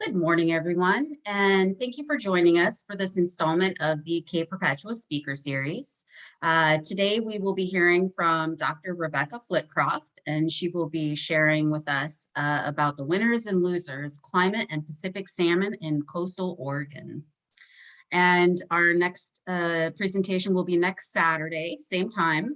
Good morning, everyone, and thank you for joining us for this installment of the Cape Perpetua Speaker Series. Today, we will be hearing from Dr. Rebecca Flitcroft, and she will be sharing with us about the winners and losers, climate and Pacific salmon in coastal Oregon. And our next presentation will be next Saturday, same time,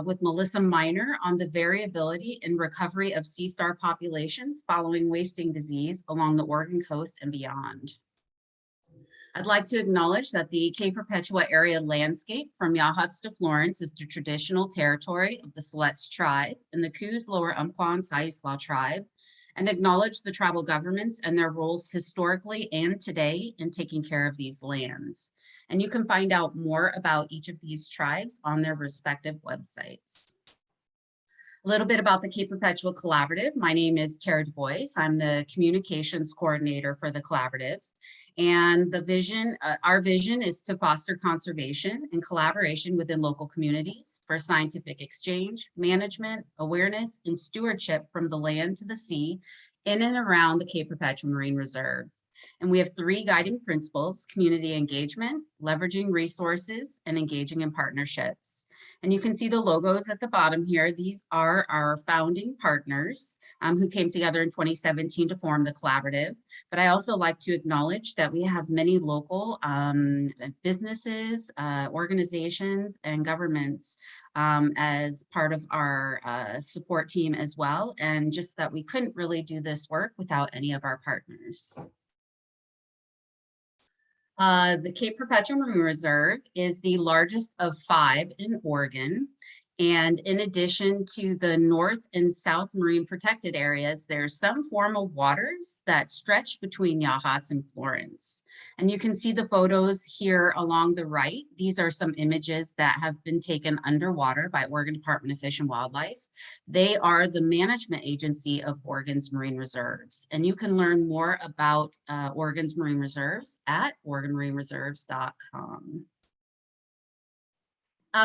with Melissa Miner on the variability in recovery of sea star populations following wasting disease along the Oregon coast and beyond. I'd like to acknowledge that the Cape Perpetua area landscape from Yachats to Florence is the traditional territory of the Siletz tribe and the Coos, Lower Umpqua, and Siuslaw tribe, and acknowledge the tribal governments and their roles historically and today in taking care of these lands. And you can find out more about each of these tribes on their respective websites. A little bit about the Cape Perpetua Collaborative. My name is Tara Du Bois. I'm the communications coordinator for the collaborative. And the vision, our vision is to foster conservation and collaboration within local communities for scientific exchange, management, awareness, and stewardship from the land to the sea in and around the Cape Perpetua Marine Reserve. And we have three guiding principles: community engagement, leveraging resources, and engaging in partnerships. And you can see the logos at the bottom here. These are our founding partners who came together in 2017 to form the collaborative. But I also like to acknowledge that we have many local businesses, organizations, and governments as part of our support team as well. And just that we couldn't really do this work without any of our partners. The Cape Perpetua Marine Reserve is the largest of 5 in Oregon. And in addition to the North and South Marine Protected Areas, there's some formal waters that stretch between Yachats and Florence. And you can see the photos here along the right. These are some images that have been taken underwater by Oregon Department of Fish and Wildlife. They are the management agency of Oregon's marine reserves. And you can learn more about Oregon's marine reserves at oregonmarinereserves.com.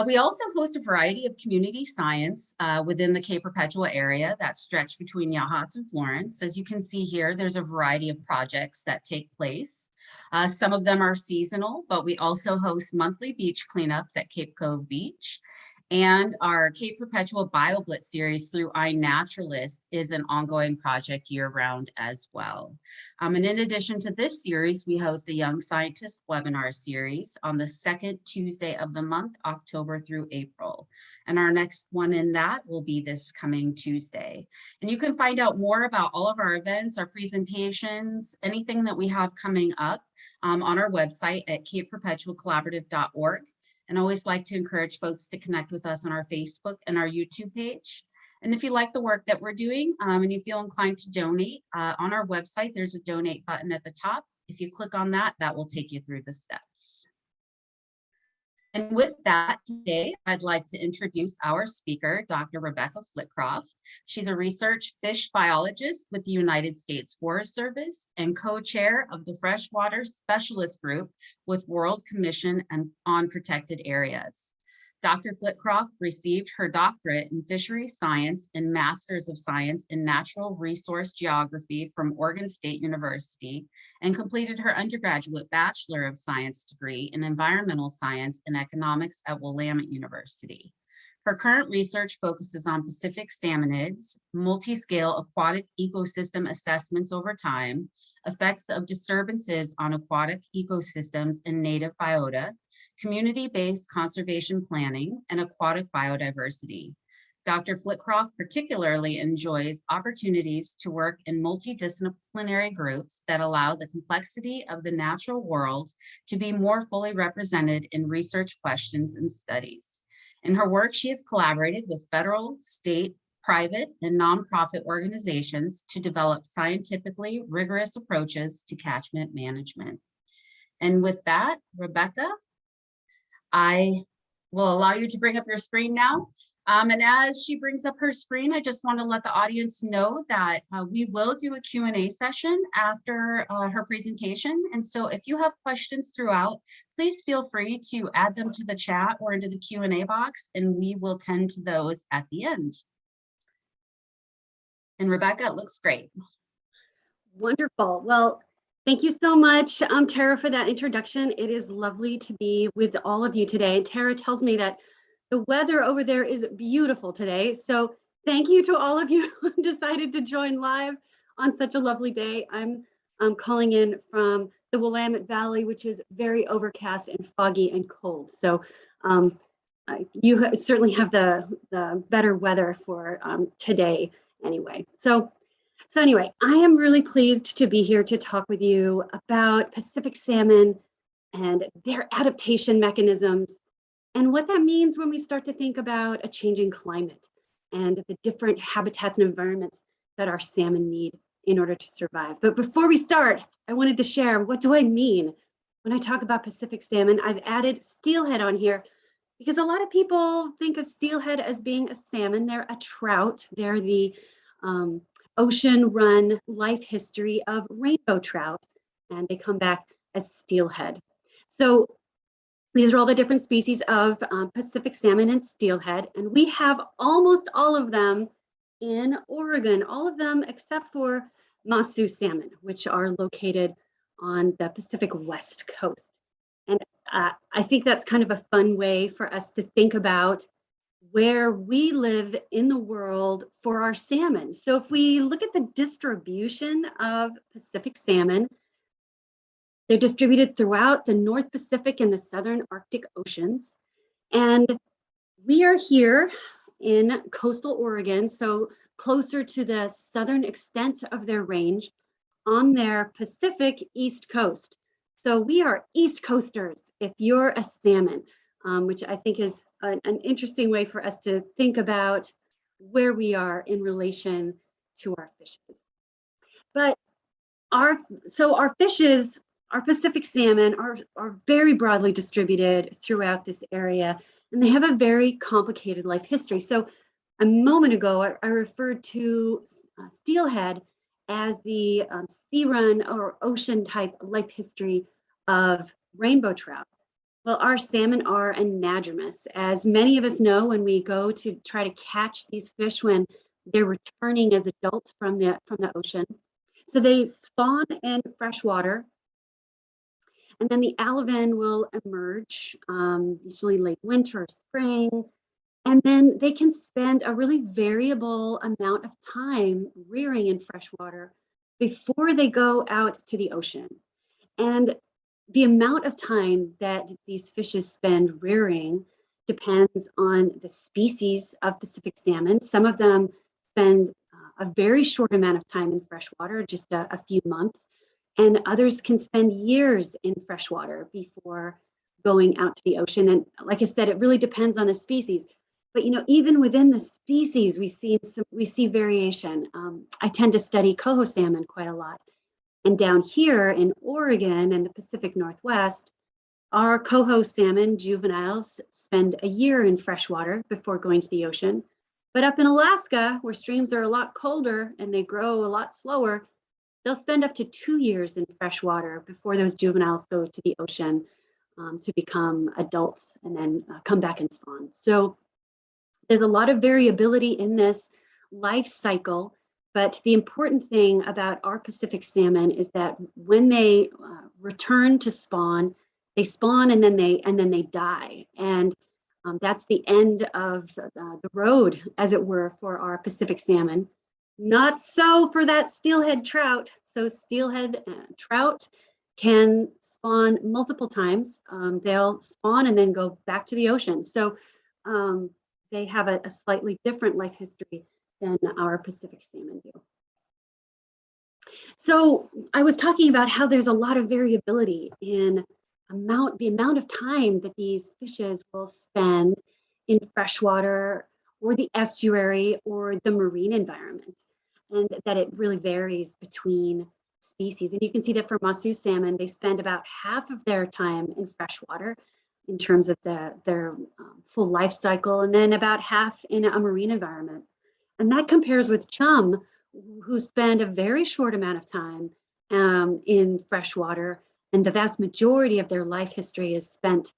We also host a variety of community science within the Cape Perpetua area that stretch between Yachats and Florence. As you can see here, there's a variety of projects that take place. Some of them are seasonal, but we also host monthly beach cleanups at Cape Cove Beach. And our Cape Perpetua BioBlitz series through iNaturalist is an ongoing project year-round as well. And in addition to this series, we host a Young Scientist webinar series on the second Tuesday of the month, October through April. And our next one in that will be this coming Tuesday. And you can find out more about all of our events, our presentations, anything that we have coming up on our website at capeperpetuacollaborative.org. And I always like to encourage folks to connect with us on our Facebook and our YouTube page. And if you like the work that we're doing and you feel inclined to donate, on our website, there's a donate button at the top. If you click on that, that will take you through the steps. And with that, today, I'd like to introduce our speaker, Dr. Rebecca Flitcroft. She's a research fish biologist with the United States Forest Service and co-chair of the Freshwater Specialist Group with World Commission on Protected Areas. Dr. Flitcroft received her doctorate in fisheries science and master's of science in natural resource geography from Oregon State University and completed her undergraduate Bachelor of Science degree in environmental science and economics at Willamette University. Her current research focuses on Pacific salmonids, multi-scale aquatic ecosystem assessments over time, effects of disturbances on aquatic ecosystems and native biota, community-based conservation planning, and aquatic biodiversity. Dr. Flitcroft particularly enjoys opportunities to work in multidisciplinary groups that allow the complexity of the natural world to be more fully represented in research questions and studies. In her work, she has collaborated with federal, state, private, and nonprofit organizations to develop scientifically rigorous approaches to catchment management. And with that, Rebecca, I will allow you to bring up your screen now. And as she brings up her screen, I just want to let the audience know that we will do a Q&A session after her presentation. And so if you have questions throughout, please feel free to add them to the chat or into the Q&A box, and we will tend to those at the end. And Rebecca, it looks great. Wonderful. Well, thank you so much, Tara, for that introduction. It is lovely to be with all of you today. And Tara tells me that the weather over there is beautiful today. So thank you to all of you who decided to join live on such a lovely day. I'm calling in from the Willamette Valley, which is very overcast and foggy and cold. So you certainly have the better weather for today anyway. So anyway, I am really pleased to be here to talk with you about Pacific salmon and their adaptation mechanisms and what that means when we start to think about a changing climate and the different habitats and environments that our salmon need in order to survive. But before we start, I wanted to share, what do I mean when I talk about Pacific salmon? I've added steelhead on here because a lot of people think of steelhead as being a salmon. They're a trout. They're the ocean-run life history of rainbow trout, and they come back as steelhead. So these are all the different species of Pacific salmon and steelhead, and we have almost all of them in Oregon, all of them except for Masu salmon, which are located on the Pacific West Coast. And I think that's kind of a fun way for us to think about where we live in the world for our salmon. So if we look at the distribution of Pacific salmon, they're distributed throughout the North Pacific and the Southern Arctic Oceans. And we are here in coastal Oregon, so closer to the southern extent of their range on their Pacific East Coast. So we are East Coasters if you're a salmon, which I think is an interesting way for us to think about where we are in relation to our fishes. But our fishes, our Pacific salmon are very broadly distributed throughout this area, and they have a very complicated life history. So a moment ago, I referred to steelhead as the sea run or ocean type life history of rainbow trout. Well, our salmon are anadromous. As many of us know, when we go to try to catch these fish when they're returning as adults from the ocean. So they spawn in fresh water, and then the alevin will emerge, usually late winter or spring, and then they can spend a really variable amount of time rearing in fresh water before they go out to the ocean. And the amount of time that these fishes spend rearing depends on the species of Pacific salmon. Some of them spend a very short amount of time in freshwater, just a few months, and others can spend years in freshwater before going out to the ocean. And like I said, it really depends on the species. But even within the species, we see variation. I tend to study coho salmon quite a lot. And down here in Oregon and the Pacific Northwest, our coho salmon juveniles spend a year in freshwater before going to the ocean. But up in Alaska, where streams are a lot colder and they grow a lot slower, they'll spend up to 2 years in freshwater before those juveniles go to the ocean to become adults and then come back and spawn. So there's a lot of variability in this life cycle. But the important thing about our Pacific salmon is that when they return to spawn, they spawn and then they die. And that's the end of the road, as it were, for our Pacific salmon. Not so for that steelhead trout. So steelhead trout can spawn multiple times. They'll spawn and then go back to the ocean. So they have a slightly different life history than our Pacific salmon do. So I was talking about how there's a lot of variability in the amount of time that these fishes will spend in freshwater or the estuary or the marine environment, and that it really varies between species. And you can see that for Masu salmon, they spend about half of their time in freshwater in terms of their full life cycle, and then about half in a marine environment. And that compares with chum, who spend a very short amount of time in freshwater, and the vast majority of their life history is spent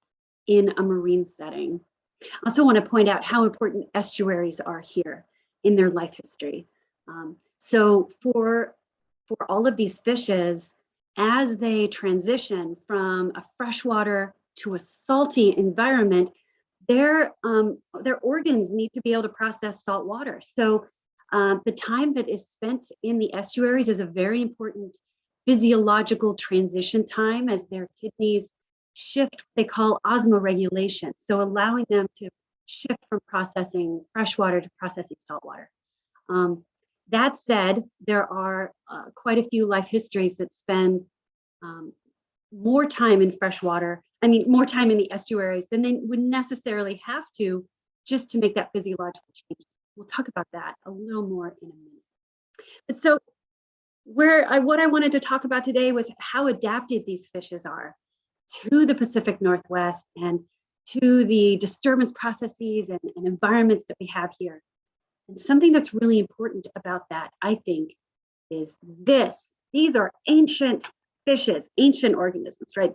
in a marine setting. I also want to point out how important estuaries are here in their life history. So for for all of these fishes as they transition from a freshwater to a salty environment. Their organs need to be able to process salt water. So the time that is spent in the estuaries is a very important physiological transition time as their kidneys shift what they call osmoregulation. So allowing them to shift from processing freshwater to processing saltwater. That said, there are quite a few life histories that spend more time in freshwater, more time in the estuaries than they would necessarily have to just to make that physiological change. We'll talk about that a little more in a minute. But so what I wanted to talk about today was how adapted these fishes are to the Pacific Northwest and to the disturbance processes and environments that we have here. And something that's really important about that, I think, is this. These are ancient fishes, ancient organisms, right?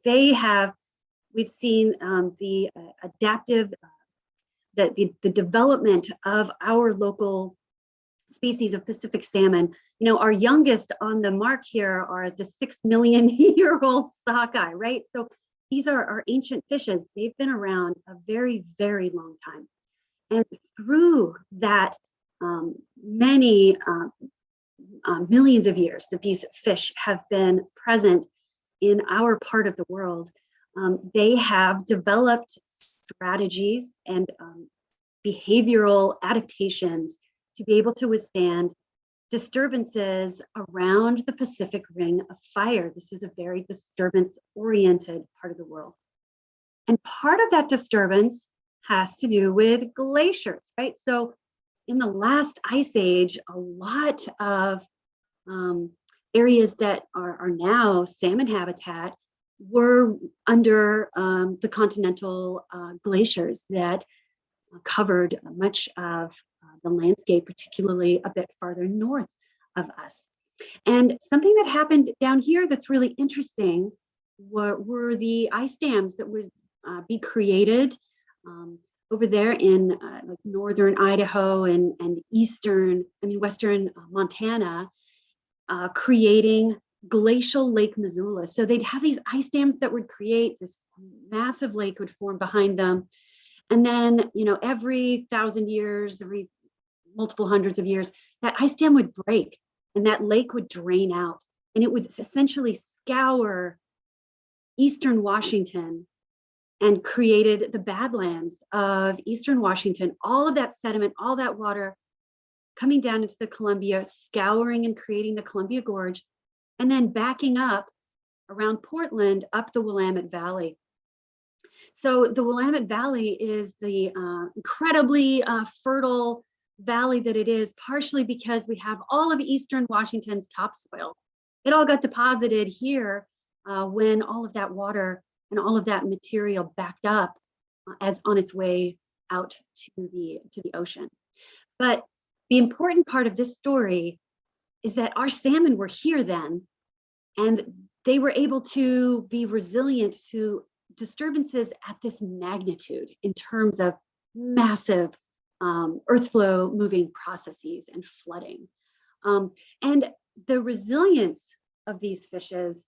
We've seen the adaptive, the development of our local species of Pacific salmon. Our youngest on the mark here are the 6 million year old sockeye, right? So these are our ancient fishes. They've been around a very, very long time. And through that many millions of years that these fish have been present in our part of the world, they have developed strategies and behavioral adaptations to be able to withstand disturbances around the Pacific Ring of Fire. This is a very disturbance-oriented part of the world. And part of that disturbance has to do with glaciers, right? So in the last ice age, a lot of areas that are now salmon habitat were under the continental glaciers that covered much of the landscape, particularly a bit farther north of us. And something that happened down here that's really interesting were the ice dams that would be created over there in like northern Idaho and western Montana, creating glacial Lake Missoula. So they'd have these ice dams that would create this massive lake would form behind them. And then, every 1,000 years, every multiple hundreds of years, that ice dam would break and that lake would drain out. And it would essentially scour eastern Washington and created the Badlands of eastern Washington. All of that sediment, all that water coming down into the Columbia, scouring and creating the Columbia Gorge, and then backing up around Portland up the Willamette Valley. So the Willamette Valley is the incredibly fertile valley that it is, partially because we have all of eastern Washington's topsoil. It all got deposited here when all of that water and all of that material backed up as on its way out to the ocean. But the important part of this story is that our salmon were here then, and they were able to be resilient to disturbances at this magnitude in terms of massive earth flow moving processes and flooding. And the resilience of these fishes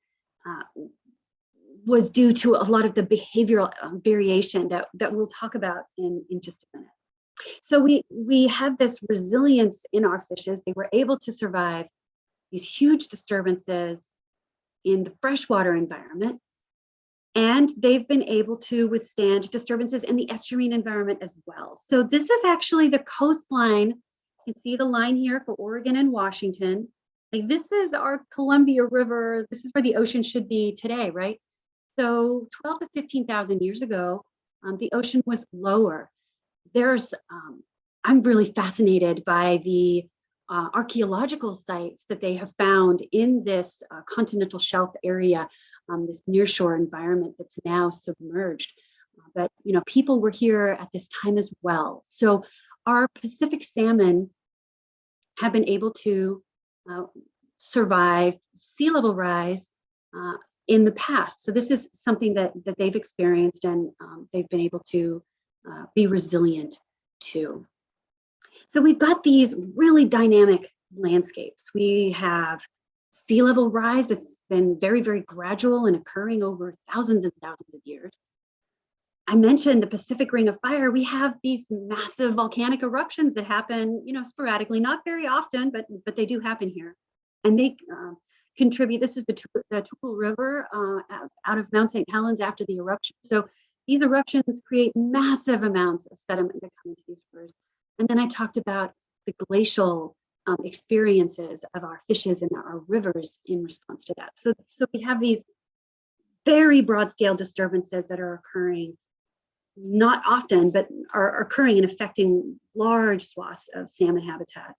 was due to a lot of the behavioral variation that we'll talk about in just a minute. So we have this resilience in our fishes. They were able to survive these huge disturbances in the freshwater environment, and they've been able to withstand disturbances in the estuarine environment as well. So this is actually the coastline. You can see the line here for Oregon and Washington. Like, this is our Columbia River. This is where the ocean should be today, right? So 12 to 15,000 years ago, the ocean was lower. I'm really fascinated by the archaeological sites that they have found in this continental shelf area, this nearshore environment that's now submerged. But people were here at this time as well. So our Pacific salmon have been able to survive sea level rise in the past. So this is something that they've experienced, and they've been able to be resilient to. So we've got these really dynamic landscapes. We have Sea level rise has been very, very gradual and occurring over thousands and thousands of years. I mentioned the Pacific Ring of Fire. We have these massive volcanic eruptions that happen, sporadically, not very often, but they do happen here. And they contribute. This is the Tupelo River out of Mount St. Helens after the eruption. So these eruptions create massive amounts of sediment that come into these rivers. And then I talked about the glacial experiences of our fishes and our rivers in response to that. So we have these very broad scale disturbances that are occurring not often, but are occurring and affecting large swaths of salmon habitat.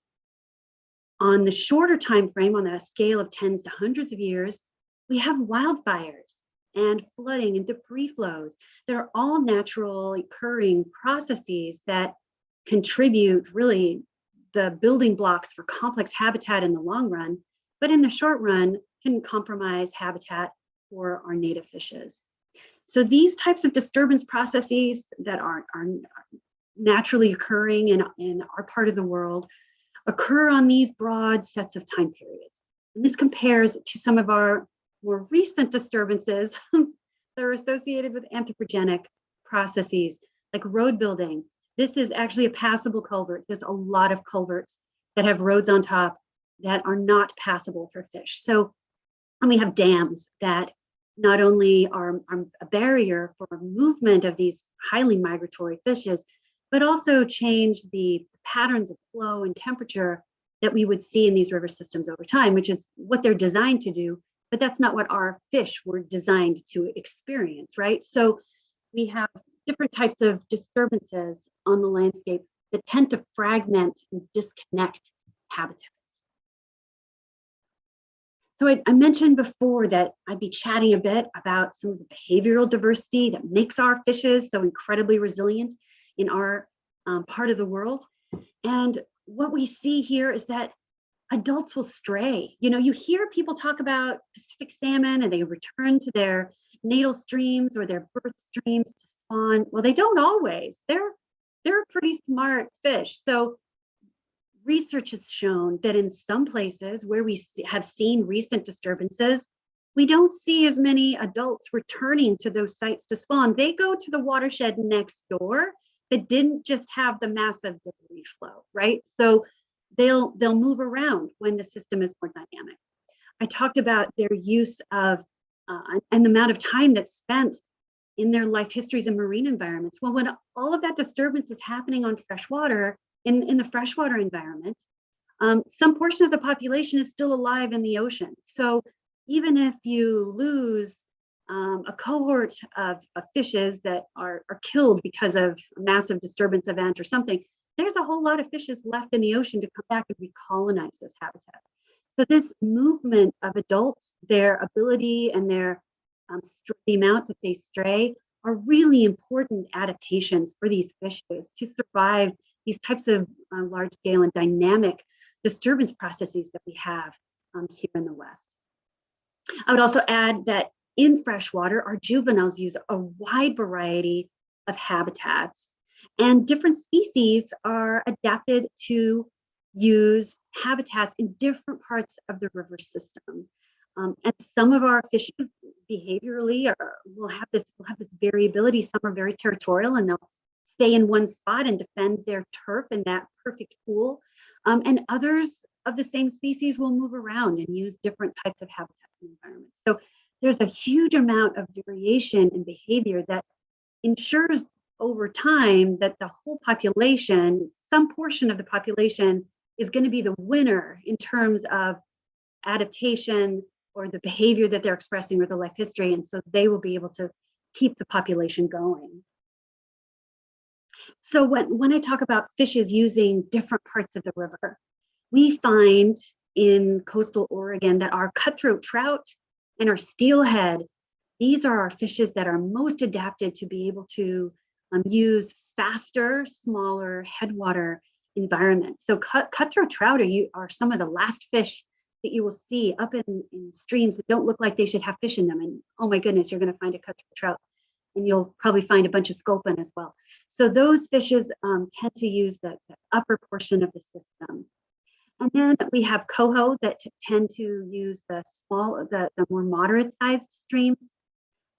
On the shorter time frame, on a scale of tens to hundreds of years, we have wildfires and flooding and debris flows that are all natural occurring processes that contribute really the building blocks for complex habitat in the long run, but in the short run can compromise habitat for our native fishes. So these types of disturbance processes that are naturally occurring in our part of the world occur on these broad sets of time periods. And this compares to some of our more recent disturbances that are associated with anthropogenic processes like road building. This is actually a passable culvert. There's a lot of culverts that have roads on top that are not passable for fish. So, and we have dams that not only are a barrier for movement of these highly migratory fishes, but also change the patterns of flow and temperature that we would see in these river systems over time, which is what they're designed to do, but that's not what our fish were designed to experience, right? So we have different types of disturbances on the landscape that tend to fragment and disconnect habitats. So I mentioned before that I'd be chatting a bit about some of the behavioral diversity that makes our fishes so incredibly resilient in our part of the world. And what we see here is that adults will stray. You hear people talk about Pacific salmon and they return to their natal streams or their birth streams to spawn. Well, they don't always. They're pretty smart fish. So research has shown that in some places where we have seen recent disturbances, we don't see as many adults returning to those sites to spawn. They go to the watershed next door that didn't just have the massive debris flow, right? So they'll move around when the system is more dynamic. I talked about their use of and the amount of time that's spent in their life histories and marine environments. Well, when all of that disturbance is happening on freshwater, in the freshwater environment, some portion of the population is still alive in the ocean. So even if you lose a cohort of fishes that are killed because of a massive disturbance event or something, there's a whole lot of fishes left in the ocean to come back and recolonize this habitat. So this movement of adults, their ability and their the amount that they stray are really important adaptations for these fishes to survive these types of large scale and dynamic disturbance processes that we have here in the West. I would also add that in freshwater, our juveniles use a wide variety of habitats, and different species are adapted to use habitats in different parts of the river system. And some of our fishes behaviorally will have this variability. Some are very territorial and they'll stay in one spot and defend their turf in that perfect pool. And others of the same species will move around and use different types of habitats and environments. So there's a huge amount of variation in behavior that ensures over time that the whole population, some portion of the population, is going to be the winner in terms of adaptation or the behavior that they're expressing or the life history. And so they will be able to keep the population going. So when I talk about fishes using different parts of the river, we find in coastal Oregon that our cutthroat trout and our steelhead, these are our fishes that are most adapted to be able to use faster, smaller headwater environments. So cutthroat trout are some of the last fish that you will see up in streams that don't look like they should have fish in them. And oh my goodness, you're going to find a cutthroat trout. And you'll probably find a bunch of sculpin as well. So those fishes tend to use the upper portion of the system. And then we have coho that tend to use the more moderate sized streams.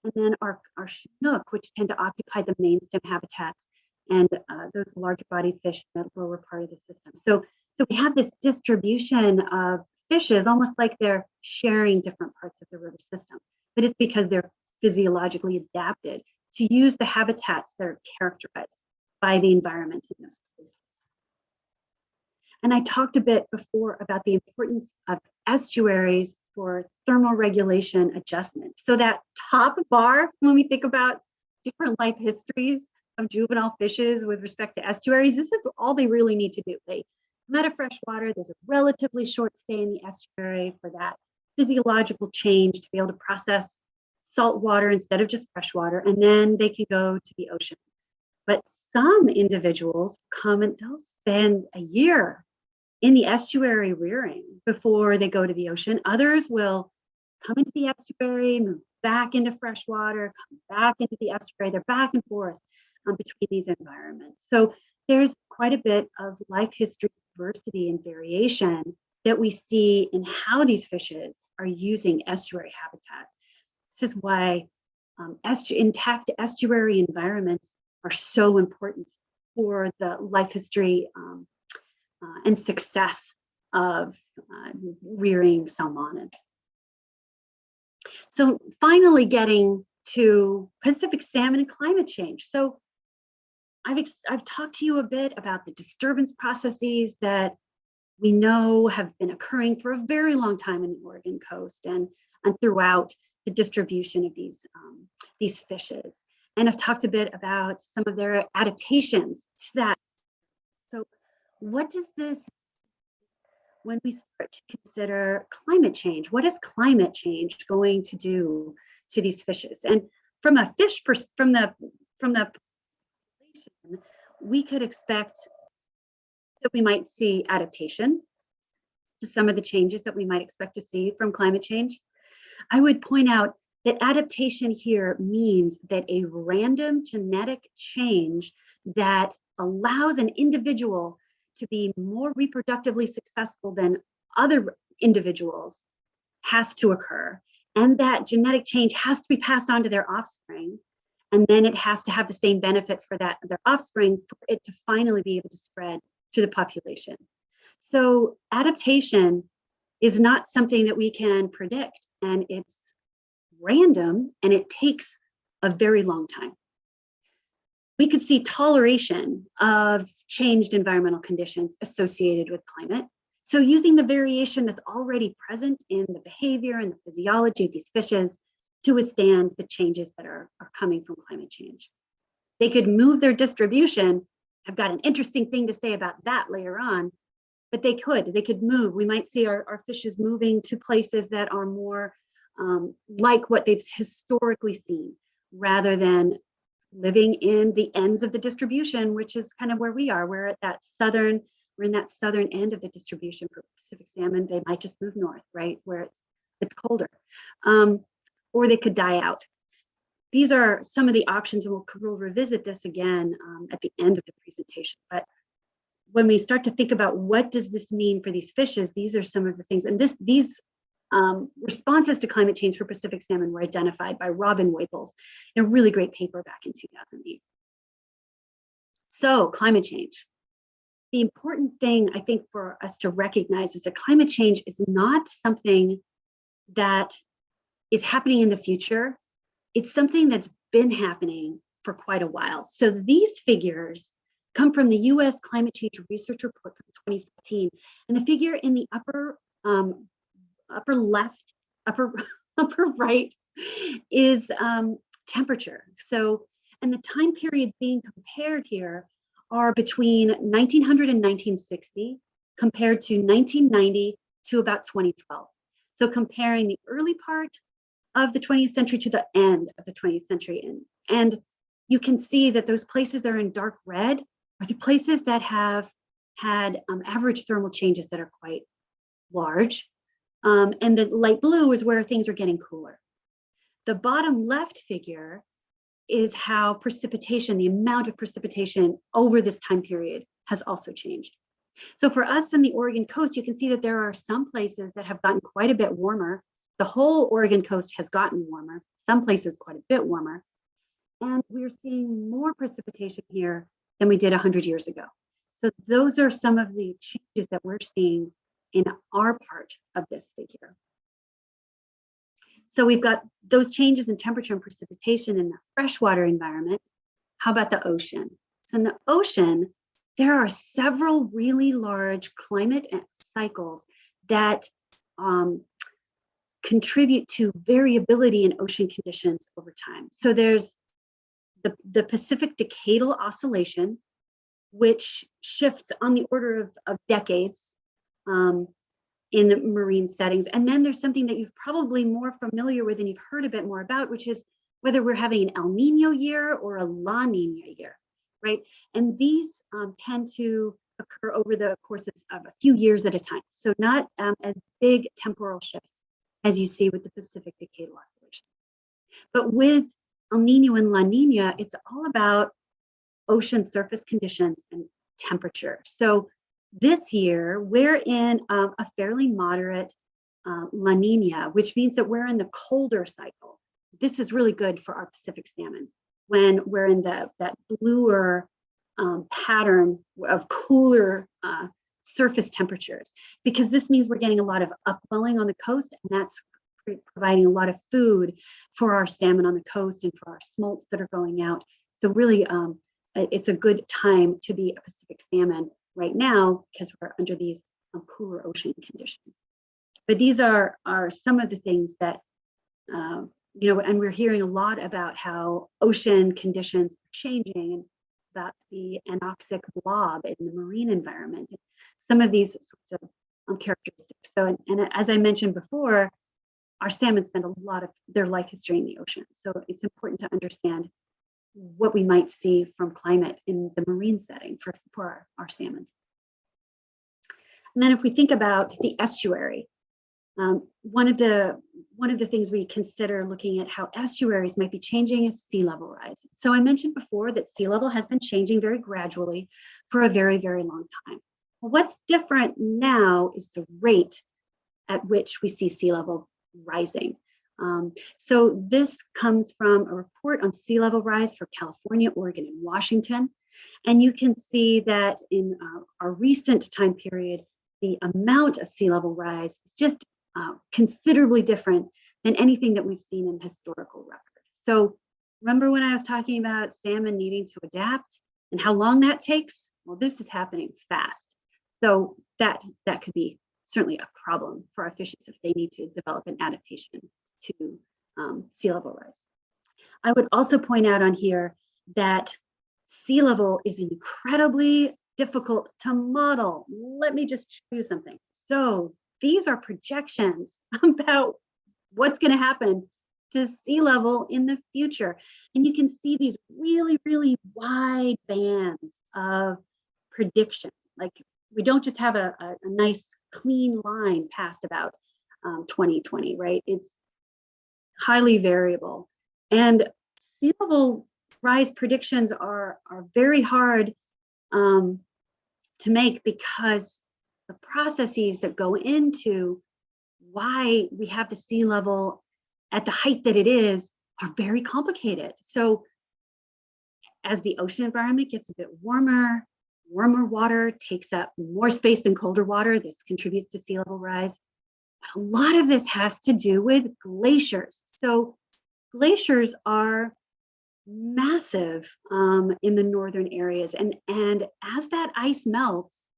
And then our Chinook, which tend to occupy the main stem habitats, and those larger bodied fish in the lower part of the system. So we have this distribution of fishes, almost like they're sharing different parts of the river system, but it's because they're physiologically adapted to use the habitats that are characterized by the environments in those places. And I talked a bit before about the importance of estuaries for thermal regulation adjustment. So that top bar, when we think about different life histories of juvenile fishes with respect to estuaries, this is all they really need to do. They come out of fresh water, there's a relatively short stay in the estuary for that physiological change to be able to process salt water instead of just fresh water, and then they can go to the ocean. But some individuals come and they'll spend a year in the estuary rearing before they go to the ocean. Others will come into the estuary, move back into fresh water, come back into the estuary. They're back and forth between these environments. So there's quite a bit of life history diversity and variation that we see in how these fishes are using estuary habitat. This is why intact estuary environments are so important for the life history and success of rearing salmonids. So finally getting to Pacific salmon and climate change. So I've talked to you a bit about the disturbance processes that we know have been occurring for a very long time in the Oregon coast and throughout the distribution of these fishes. And I've talked a bit about some of their adaptations to that. So what does this, when we start to consider climate change, what is climate change going to do to these fishes? And from a fish, from the population, we could expect that we might see adaptation to some of the changes that we might expect to see from climate change. I would point out that adaptation here means that a random genetic change that allows an individual to be more reproductively successful than other individuals has to occur. And that genetic change has to be passed on to their offspring. And then it has to have the same benefit for their offspring for it to finally be able to spread to the population. So adaptation is not something that we can predict, and it's random, and it takes a very long time. We could see toleration of changed environmental conditions associated with climate. So using the variation that's already present in the behavior and the physiology of these fishes to withstand the changes that are coming from climate change. They could move their distribution. I've got an interesting thing to say about that later on, but they could move. We might see our fishes moving to places that are more like what they've historically seen, rather than living in the ends of the distribution, which is kind of where we are. We're in that southern end of the distribution for Pacific salmon. They might just move north, right, where it's colder, or they could die out. These are some of the options, and we'll revisit this again at the end of the presentation. But when we start to think about what does this mean for these fishes, these are some of the things. And these responses to climate change for Pacific salmon were identified by Robin Waples in a really great paper back in 2008. So climate change. The important thing I think for us to recognize is that climate change is not something that is happening in the future. It's something that's been happening for quite a while. So these figures come from the US Climate Change Research Report from 2015. And the figure in the upper right is temperature. So, and the time periods being compared here are between 1900 and 1960 compared to 1990 to about 2012. So comparing the early part of the 20th century to the end of the 20th century. And you can see that those places that are in dark red are the places that have had average thermal changes that are quite large. And the light blue is where things are getting cooler. The bottom left figure is how precipitation, the amount of precipitation over this time period has also changed. So for us in the Oregon coast, you can see that there are some places that have gotten quite a bit warmer. The whole Oregon coast has gotten warmer, some places quite a bit warmer. And we're seeing more precipitation here than we did 100 years ago. So those are some of the changes that we're seeing in our part of this figure. So we've got those changes in temperature and precipitation in the freshwater environment. How about the ocean? So in the ocean, there are several really large climate cycles that contribute to variability in ocean conditions over time. So there's the Pacific Decadal Oscillation, which shifts on the order of decades in marine settings. And then there's something that you're probably more familiar with and you've heard a bit more about, which is whether we're having an El Nino year or a La Nina year, right? And these tend to occur over the courses of a few years at a time. So not as big temporal shifts as you see with the Pacific Decadal Oscillation. But with El Nino and La Nina, it's all about ocean surface conditions and temperature. So this year, we're in a fairly moderate La Nina, which means that we're in the colder cycle. This is really good for our Pacific salmon when we're in that bluer pattern of cooler surface temperatures, because this means we're getting a lot of upwelling on the coast, and that's providing a lot of food for our salmon on the coast and for our smolts that are going out. So really, it's a good time to be a Pacific salmon right now because we're under these cooler ocean conditions. But these are some of the things that, you know, and we're hearing a lot about how ocean conditions are changing and about the anoxic blob in the marine environment. Some of these sorts of characteristics. So, and as I mentioned before, our salmon spend a lot of their life history in the ocean. So it's important to understand what we might see from climate in the marine setting for our salmon. And then if we think about the estuary, one of the things we consider looking at how estuaries might be changing is sea level rise. So I mentioned before that sea level has been changing very gradually for a very, very long time. Well, what's different now is the rate at which we see sea level rising. So this comes from a report on sea level rise for California, Oregon, and Washington. And you can see that in our recent time period, the amount of sea level rise is just considerably different than anything that we've seen in historical record. So remember when I was talking about salmon needing to adapt and how long that takes? Well, this is happening fast. So that could be certainly a problem for our fishes if they need to develop an adaptation to sea level rise. I would also point out on here that sea level is incredibly difficult to model. Let me just show you something. So these are projections about what's going to happen to sea level in the future. And you can see these really, really wide bands of prediction. Like we don't just have a nice clean line past about 2020, right? It's highly variable. And sea level rise predictions are very hard to make because the processes that go into why we have the sea level at the height that it is are very complicated. So as the ocean environment gets a bit warmer, warmer water takes up more space than colder water. This contributes to sea level rise. But a lot of this has to do with glaciers. So glaciers are massive in the northern areas. And as that ice melts,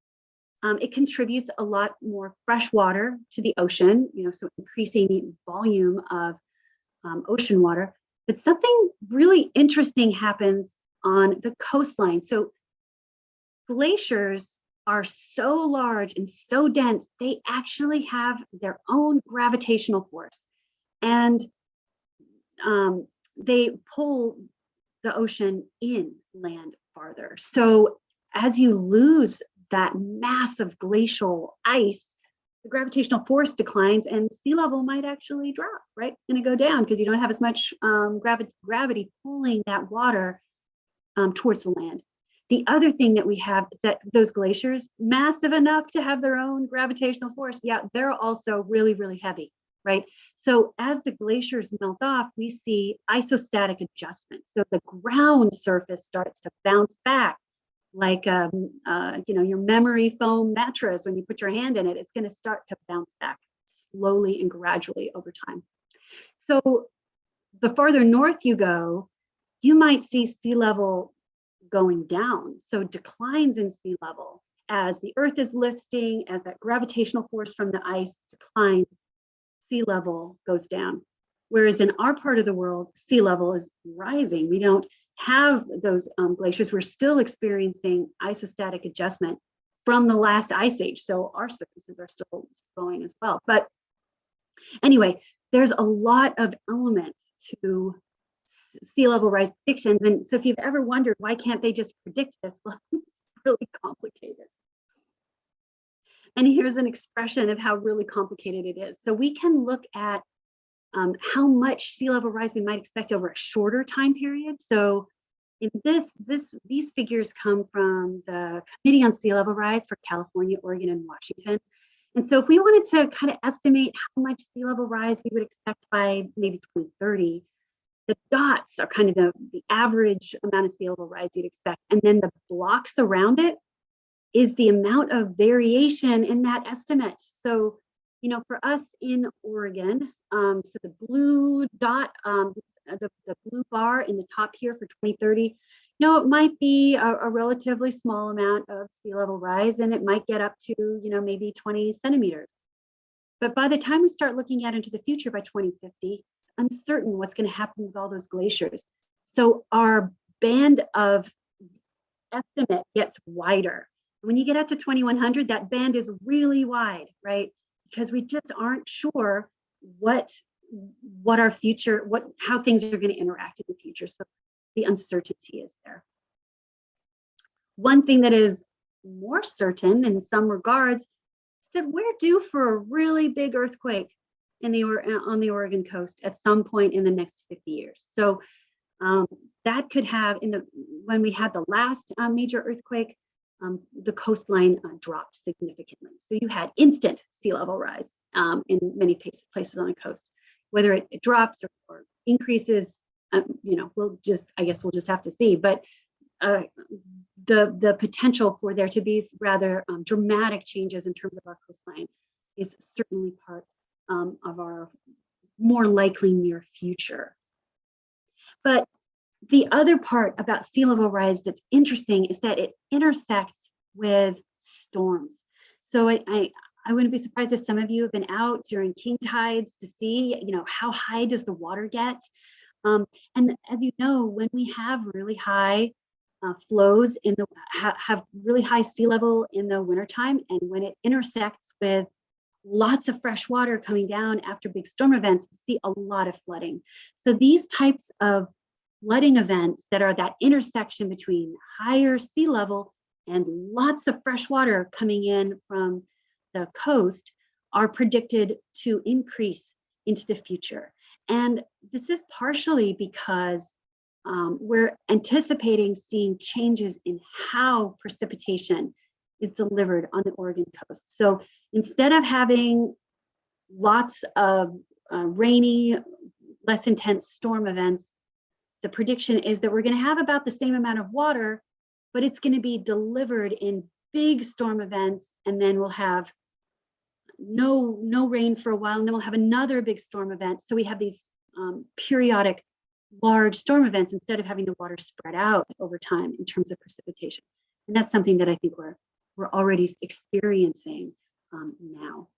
it contributes a lot more fresh water to the ocean, you know, so increasing the volume of ocean water. But something really interesting happens on the coastline. So glaciers are so large and so dense, they actually have their own gravitational force. And they pull the ocean inland farther. So as you lose that massive glacial ice, the gravitational force declines and sea level might actually drop, right? It's going to go down because you don't have as much gravity pulling that water towards the land. The other thing that we have is that those glaciers, massive enough to have their own gravitational force, yeah, they're also really, really heavy, right? So as the glaciers melt off, we see isostatic adjustment. So the ground surface starts to bounce back like your memory foam mattress. When you put your hand in it, it's going to start to bounce back slowly and gradually over time. So the farther north you go, you might see sea level going down. So declines in sea level as the earth is lifting, as that gravitational force from the ice declines, sea level goes down. Whereas in our part of the world, sea level is rising. We don't have those glaciers. We're still experiencing isostatic adjustment from the last ice age. So our surfaces are still going as well. But anyway, there's a lot of elements to sea level rise predictions. And so if you've ever wondered, why can't they just predict this? Well, it's really complicated. And here's an expression of how really complicated it is. So we can look at how much sea level rise we might expect over a shorter time period. So in these figures come from the Committee on Sea Level Rise for California, Oregon, and Washington. And so if we wanted to kind of estimate how much sea level rise we would expect by maybe 2030, the dots are kind of the average amount of sea level rise you'd expect. And then the blocks around it is the amount of variation in that estimate. So, for us in Oregon, so the blue dot, the blue bar in the top here for 2030, it might be a relatively small amount of sea level rise, and it might get up to, maybe 20 centimeters. But by the time we start looking out into the future by 2050, uncertain what's going to happen with all those glaciers. So our band of estimate gets wider. When you get out to 2100, that band is really wide, right? Because we just aren't sure what our future, how things are going to interact in the future. So the uncertainty is there. One thing that is more certain in some regards is that we're due for a really big earthquake on the Oregon coast at some point in the next 50 years. So that could have, when we had the last major earthquake, the coastline dropped significantly. So you had instant sea level rise in many places on the coast. Whether it drops or increases, we'll just have to see. But the potential for there to be rather dramatic changes in terms of our coastline is certainly part of our more likely near future. But the other part about sea level rise that's interesting is that it intersects with storms. So I wouldn't be surprised if some of you have been out during king tides to see, how high does the water get? And as you know, when we have really high flows have really high sea level in the wintertime, and when it intersects with lots of fresh water coming down after big storm events, we see a lot of flooding. So these types of flooding events that are that intersection between higher sea level and lots of fresh water coming in from the coast are predicted to increase into the future. And this is partially because we're anticipating seeing changes in how precipitation is delivered on the Oregon coast. So instead of having lots of rainy, less intense storm events, the prediction is that we're going to have about the same amount of water, but it's going to be delivered in big storm events, and then we'll have no rain for a while, and then we'll have another big storm event. So we have these periodic large storm events instead of having the water spread out over time in terms of precipitation. And that's something that I think we're already experiencing now.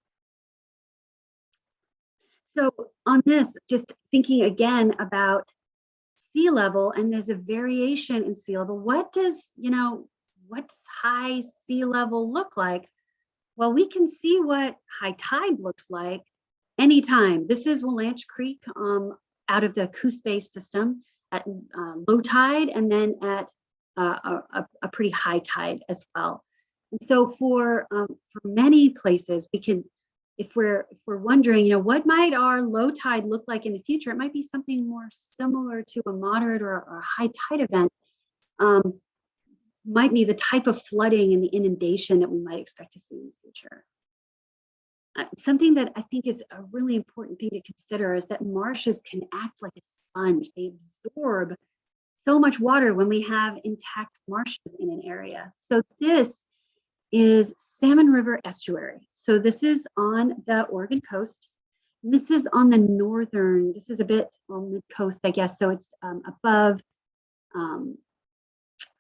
So on this, just thinking again about sea level, and there's a variation in sea level. What does high sea level look like? Well, we can see what high tide looks like anytime. This is Willanche Creek out of the Coos Bay system at low tide, and then at a pretty high tide as well. And so for many places, we can, if we're wondering, what might our low tide look like in the future, it might be something more similar to a moderate or a high tide event. might be the type of flooding and the inundation that we might expect to see in the future. Something that I think is a really important thing to consider is that marshes can act like a sponge. They absorb so much water when we have intact marshes in an area. So this is Salmon River Estuary. So this is on the Oregon coast. This is on the northern, this is a bit on mid coast, I guess. So it's above,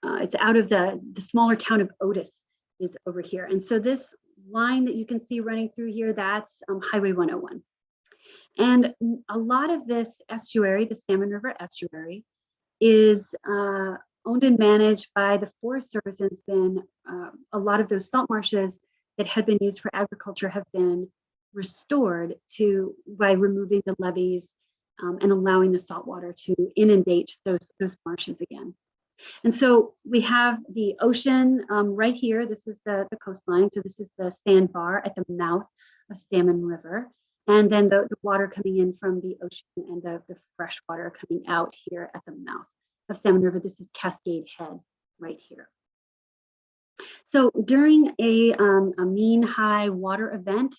it's out of the smaller town of Otis is over here. And so this line that you can see running through here, that's Highway 101. And a lot of this estuary, the Salmon River Estuary, is owned and managed by the Forest Service. Has been a lot of those salt marshes that had been used for agriculture have been restored by removing the levees and allowing the salt water to inundate those marshes again. And so we have the ocean right here. This is the coastline. So this is the sandbar at the mouth of Salmon River. And then the water coming in from the ocean and the fresh water coming out here at the mouth of Salmon River. This is Cascade Head right here. So during a mean high water event,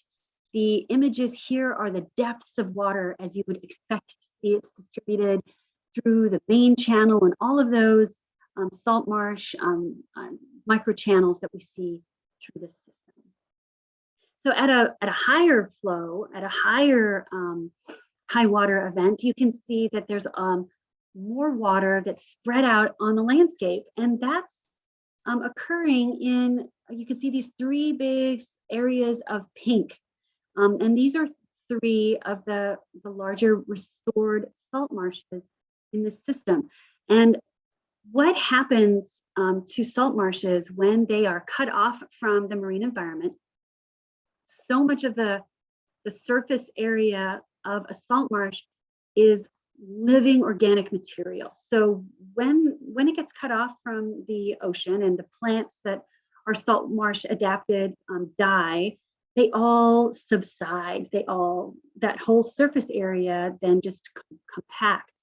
the images here are the depths of water as you would expect to see. It's distributed through the main channel and all of those salt marsh micro channels that we see through this system. So at a higher flow, at a higher high water event, you can see that there's more water that's spread out on the landscape, and that's occurring in, you can see these three big areas of pink, and these are three of the larger restored salt marshes in the system. And what happens to salt marshes when they are cut off from the marine environment? So much of the surface area of a salt marsh is living organic material. So when it gets cut off from the ocean and the plants that are salt marsh adapted die, they all subside. That whole surface area then just compacts.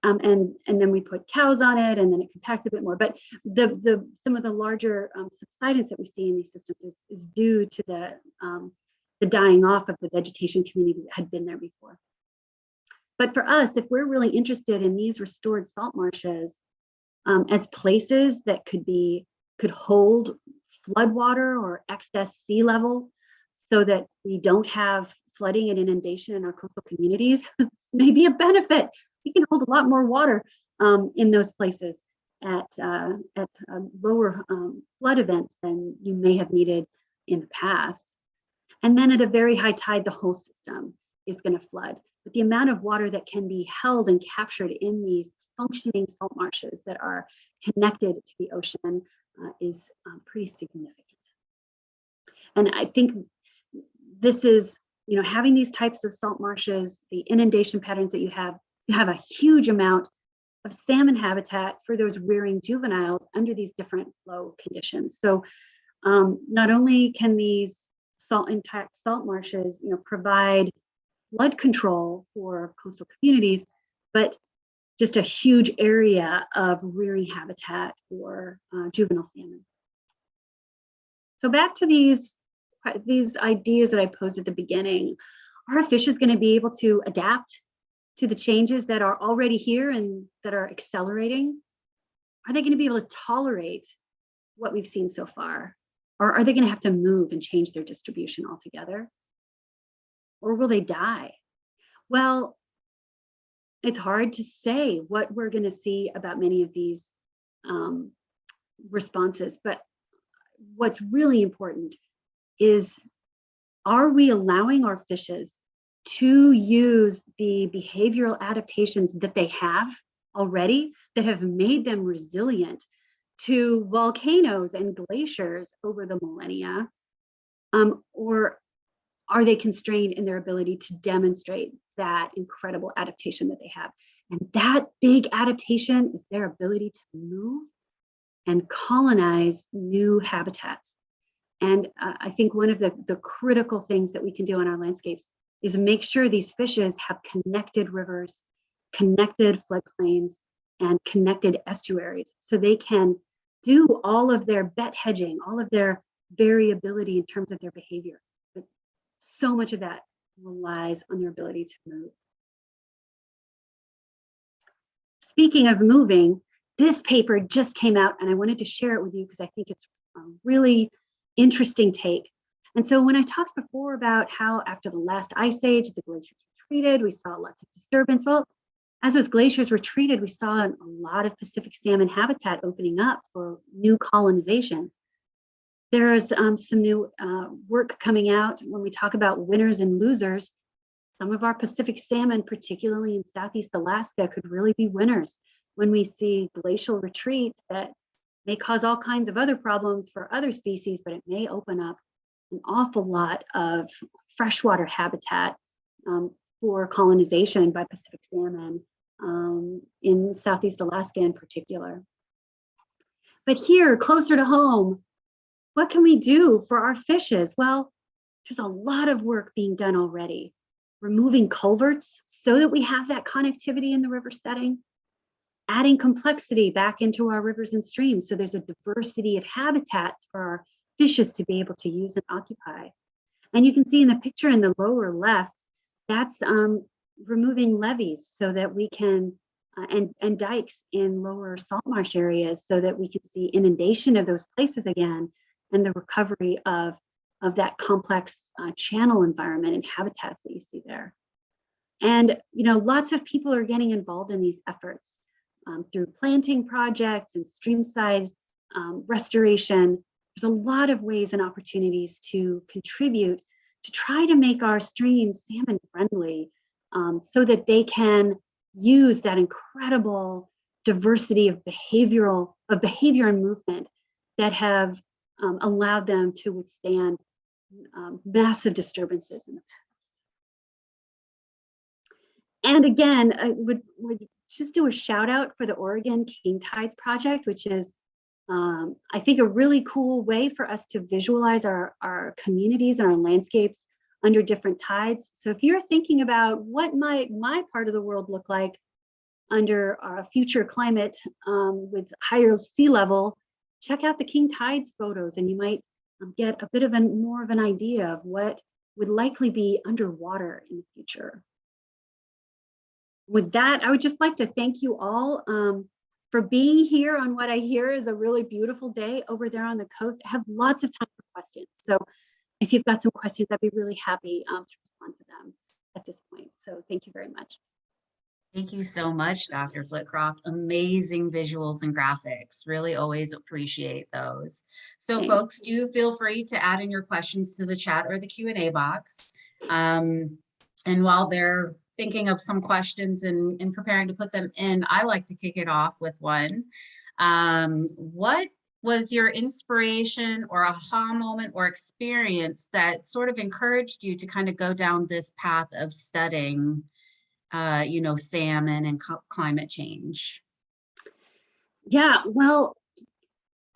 And then we put cows on it, and then it compacts a bit more. But some of the larger subsidence that we see in these systems is due to the dying off of the vegetation community that had been there before. But for us, if we're really interested in these restored salt marshes as places that could hold floodwater or excess sea level, so that we don't have flooding and inundation in our coastal communities, this may be a benefit. We can hold a lot more water in those places at lower flood events than you may have needed in the past. And then at a very high tide, the whole system is going to flood. But the amount of water that can be held and captured in these functioning salt marshes that are connected to the ocean is pretty significant. And I think this is, having these types of salt marshes, the inundation patterns that you have a huge amount of salmon habitat for those rearing juveniles under these different flow conditions. So not only can these intact salt marshes, provide flood control for coastal communities, but just a huge area of rearing habitat for juvenile salmon. So back to these ideas that I posed at the beginning. Are fish going to be able to adapt to the changes that are already here and that are accelerating? Are they going to be able to tolerate what we've seen so far? Or are they going to have to move and change their distribution altogether? Or will they die? Well, it's hard to say what we're going to see about many of these responses, but what's really important is, are we allowing our fishes to use the behavioral adaptations that they have already that have made them resilient to volcanoes and glaciers over the millennia? Or are they constrained in their ability to demonstrate that incredible adaptation that they have? And that big adaptation is their ability to move and colonize new habitats. And I think one of the critical things that we can do on our landscapes is make sure these fishes have connected rivers, connected floodplains, and connected estuaries, so they can do all of their bet hedging, all of their variability in terms of their behavior. But so much of that relies on their ability to move. Speaking of moving, this paper just came out and I wanted to share it with you because I think it's a really interesting take. And so when I talked before about how after the last ice age, the glaciers retreated, we saw lots of disturbance. Well, as those glaciers retreated, we saw a lot of Pacific salmon habitat opening up for new colonization. There's some new work coming out when we talk about winners and losers. Some of our Pacific salmon, particularly in Southeast Alaska, could really be winners when we see glacial retreat that may cause all kinds of other problems for other species, but it may open up an awful lot of freshwater habitat for colonization by Pacific salmon in Southeast Alaska in particular. But here, closer to home, what can we do for our fishes? Well, there's a lot of work being done already. Removing culverts so that we have that connectivity in the river setting, adding complexity back into our rivers and streams so there's a diversity of habitats for our fishes to be able to use and occupy. And you can see in the picture in the lower left, that's removing levees so that we can, and dikes in lower salt marsh areas so that we can see inundation of those places again and the recovery of that complex channel environment and habitats that you see there. And, you know, lots of people are getting involved in these efforts through planting projects and streamside restoration. There's a lot of ways and opportunities to contribute to try to make our streams salmon friendly so that they can use that incredible diversity of behavior and movement that have allowed them to withstand massive disturbances in the past. And again, I would just do a shout out for the Oregon King Tides Project, which is, I think, a really cool way for us to visualize our communities and our landscapes under different tides. So if you're thinking about what might my part of the world look like under our future climate with higher sea level, check out the King Tides photos and you might get a bit of more of an idea of what would likely be underwater in the future. With that, I would just like to thank you all for being here on what I hear is a really beautiful day over there on the coast. I have lots of time for questions. So if you've got some questions, I'd be really happy to respond to them at this point. So thank you very much. Thank you so much, Dr. Flitcroft. Amazing visuals and graphics. Really always appreciate those. So Thanks. folks, do feel free to add in your questions to the chat or the Q&A box. And while they're thinking of some questions and preparing to put them in, I like to kick it off with one. What was your inspiration or aha moment or experience that sort of encouraged you to kind of go down this path of studying you know, salmon and climate change? Yeah, well,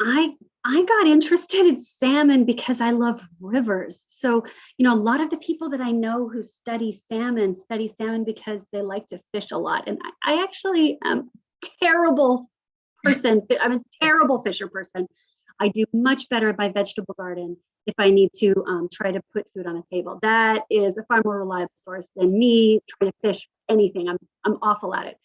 I got interested in salmon because I love rivers. So, you know, a lot of the people that I know who study salmon because they like to fish a lot. And I actually am a terrible person. I'm a terrible fisher person. I do much better at my vegetable garden if I need to try to put food on the table. That is a far more reliable source than me trying to fish anything. I'm awful at it.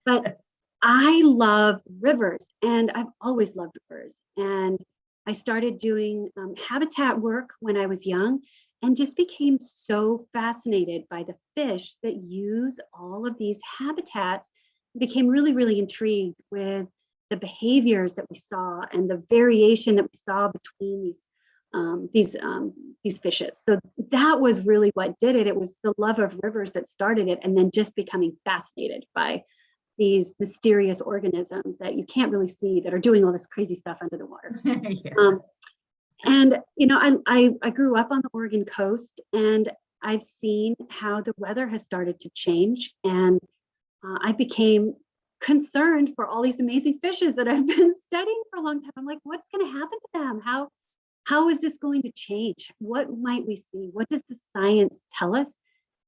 But I love rivers and I've always loved rivers. And I started doing habitat work when I was young and just became so fascinated by the fish that use all of these habitats. Became really, really intrigued with the behaviors that we saw and the variation that we saw between these fishes. So that was really what did it. It was the love of rivers that started it, and then just becoming fascinated by these mysterious organisms that you can't really see that are doing all this crazy stuff under the water. Yeah. And you know, I grew up on the Oregon coast, and I've seen how the weather has started to change, and I became concerned for all these amazing fishes that I've been studying for a long time. I'm like, what's going to happen to them? How is this going to change? What might we see? What does the science tell us?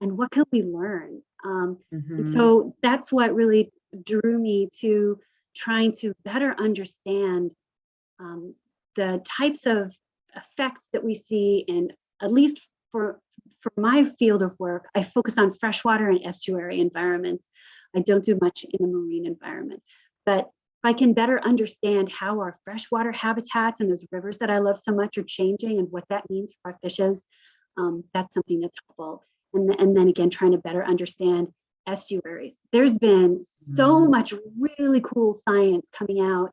And what can we learn? And so that's what really drew me to trying to better understand the types of effects that we see in, at least for my field of work, I focus on freshwater and estuary environments. I don't do much in the marine environment, but if I can better understand how our freshwater habitats and those rivers that I love so much are changing and what that means for our fishes, that's something that's helpful. And then again, trying to better understand estuaries. There's been so much really cool science coming out,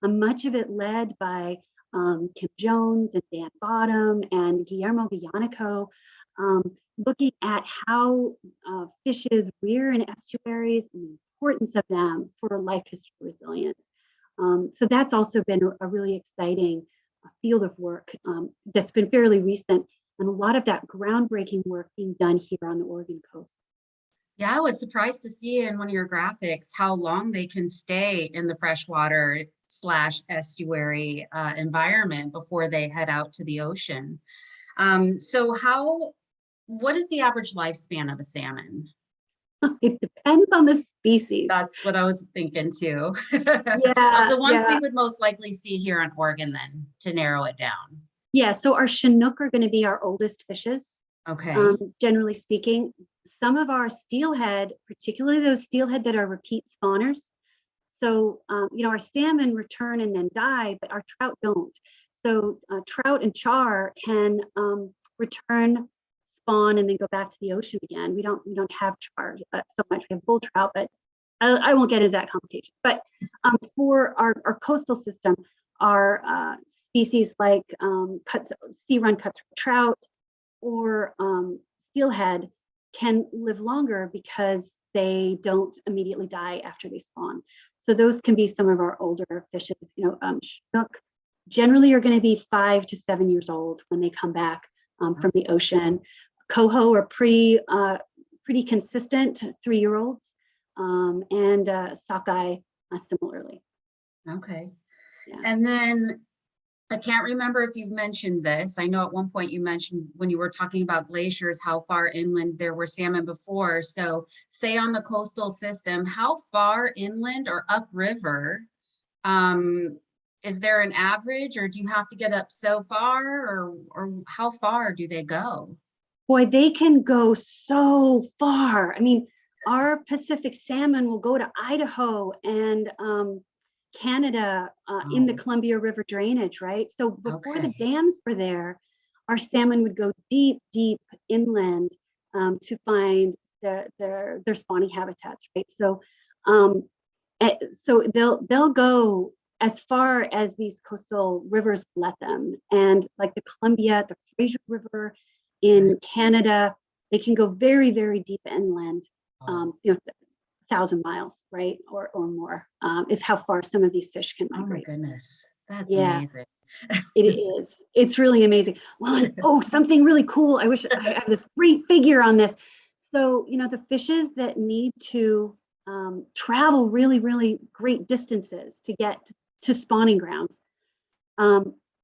much of it led by Kim Jones and Dan Bottom and Guillermo Villanico, looking at how fishes rear in estuaries and the importance of them for life history resilience. So that's also been a really exciting field of work that's been fairly recent, and a lot of that groundbreaking work being done here on the Oregon coast. Yeah, I was surprised to see in one of your graphics how long they can stay in the freshwater / estuary environment before they head out to the ocean. So what is the average lifespan of a salmon? It depends on the species. That's what I was thinking too. Yeah, Of the ones we would most likely see here on Oregon, then, to narrow it down. Yeah, so our Chinook are going to be our oldest fishes. Okay. Generally speaking, some of our steelhead, particularly those steelhead that are repeat spawners. So, our salmon return and then die, but our trout don't. So trout and char can return, spawn, and then go back to the ocean again. We don't have char so much. We have bull trout, but I won't get into that complication. But for our coastal system, our species like sea-run cutthroat trout or steelhead can live longer because they don't immediately die after they spawn. So those can be some of our older fishes. Chinook generally are going to be 5 to 7 years old when they come back from the ocean. Coho are pretty consistent 3-year-olds, and sockeye similarly. Okay. Yeah. And then I can't remember if you've mentioned this. I know at one point you mentioned when you were talking about glaciers, how far inland there were salmon before. So say on the coastal system, how far inland or upriver, is there an average, or do you have to get up so far, or how far do they go? Boy, they can go so far. I mean, our Pacific salmon will go to Idaho and Canada in the Columbia River drainage, right? So before the dams were there, our salmon would go deep, deep inland to find their spawning habitats, right? So they'll go as far as these coastal rivers let them, and like the Columbia, the Fraser River in Canada, they can go very, very deep inland. 1,000 miles, right, or more, is how far some of these fish can migrate. Oh my goodness, that's amazing. It is. It's really amazing. Well, something really cool. I wish I have this great figure on this. So, the fishes that need to travel really, really great distances to get to spawning grounds,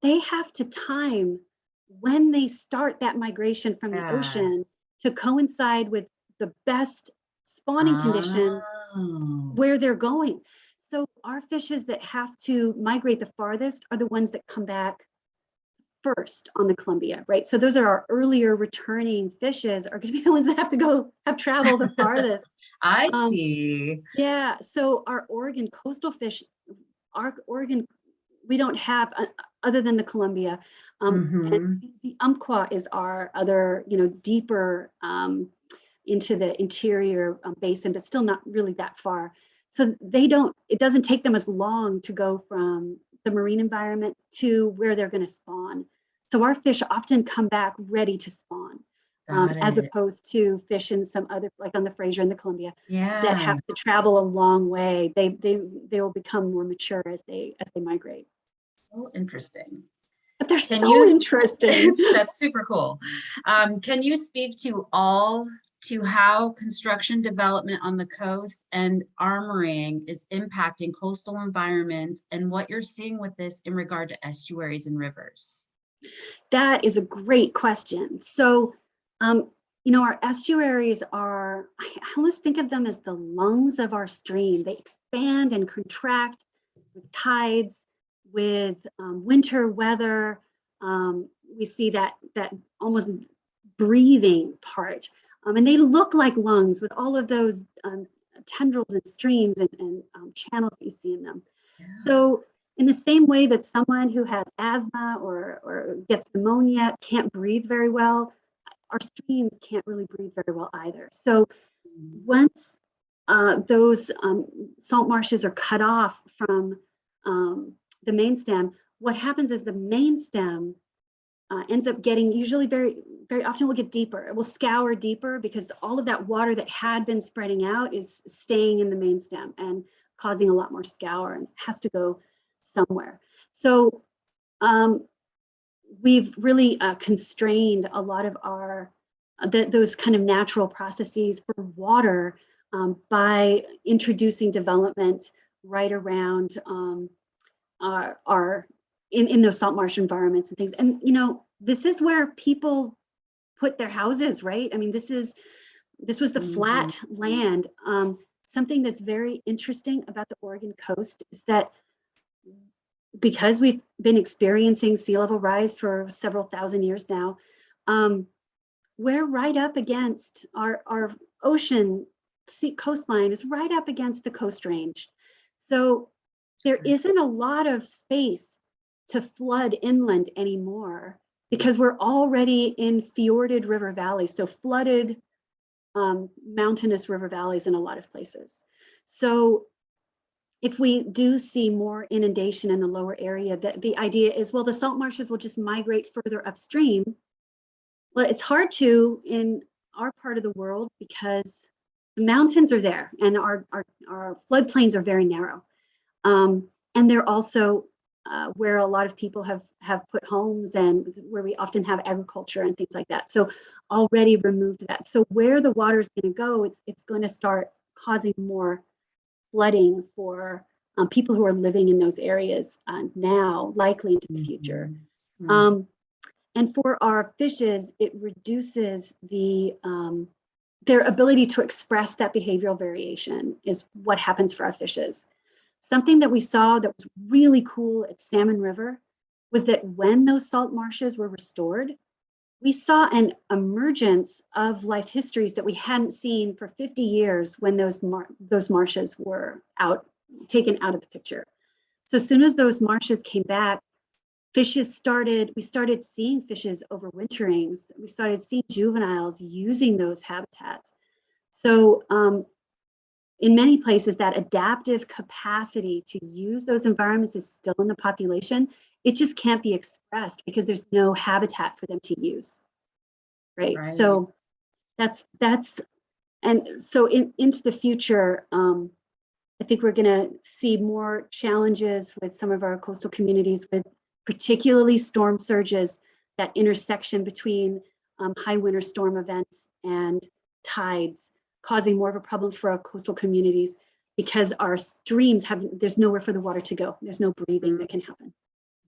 they have to time when they start that migration from the ocean to coincide with the best spawning conditions where they're going. So our fishes that have to migrate the farthest are the ones that come back first on the Columbia, right? So those are our earlier returning fishes are going to be the ones that have traveled the farthest. I see. Yeah. So our Oregon coastal fish, we don't have other than the Columbia. And the Umpqua is our other, deeper into the interior basin, but still not really that far. So it doesn't take them as long to go from the marine environment to where they're going to spawn. So our fish often come back ready to spawn, as opposed to fish in some other, like on the Fraser and the Columbia, that have to travel a long way. They will become more mature as they migrate. So interesting. But they're so interesting. That's super cool. Can you speak to how construction development on the coast and armorying is impacting coastal environments, and what you're seeing with this in regard to estuaries and rivers? That is a great question. So, our estuaries I almost think of them as the lungs of our stream. They expand and contract with tides, with winter weather. We see that almost breathing part. And they look like lungs with all of those tendrils and streams and channels that you see in them. Yeah. So in the same way that someone who has asthma or gets pneumonia can't breathe very well, our streams can't really breathe very well either. So once those salt marshes are cut off from the main stem, what happens is the main stem ends up getting, usually very often will get deeper. It will scour deeper because all of that water that had been spreading out is staying in the main stem and causing a lot more scour, and has to go somewhere. So we've really constrained a lot of our those kind of natural processes for water by introducing development right around our in those salt marsh environments and things. And this is where people put their houses, right? I mean, this was the flat land. Something that's very interesting about the Oregon coast is that because we've been experiencing sea level rise for several thousand years now, we're right up against our ocean coastline is right up against the coast range. So there isn't a lot of space to flood inland anymore because we're already in fjorded river valleys, so flooded mountainous river valleys in a lot of places. So if we do see more inundation in the lower area, the idea is, well, the salt marshes will just migrate further upstream. Well, it's hard to in our part of the world because the mountains are there and our floodplains are very narrow. And they're also where a lot of people have put homes and where we often have agriculture and things like that. So already removed that. So where the water is going to go, it's going to start causing more flooding for people who are living in those areas now, likely into the future. And for our fishes, it reduces their ability to express that behavioral variation is what happens for our fishes. Something that we saw that was really cool at Salmon River was that when those salt marshes were restored, we saw an emergence of life histories that we hadn't seen for 50 years when those marshes were taken out of the picture. So as soon as those marshes came back, we started seeing fishes overwintering. We started seeing juveniles using those habitats. So in many places, that adaptive capacity to use those environments is still in the population. It just can't be expressed because there's no habitat for them to use, right? So that's and so into the future, I think we're going to see more challenges with some of our coastal communities, with particularly storm surges, that intersection between high winter storm events and tides, causing more of a problem for our coastal communities because our streams there's nowhere for the water to go. There's no breathing that can happen.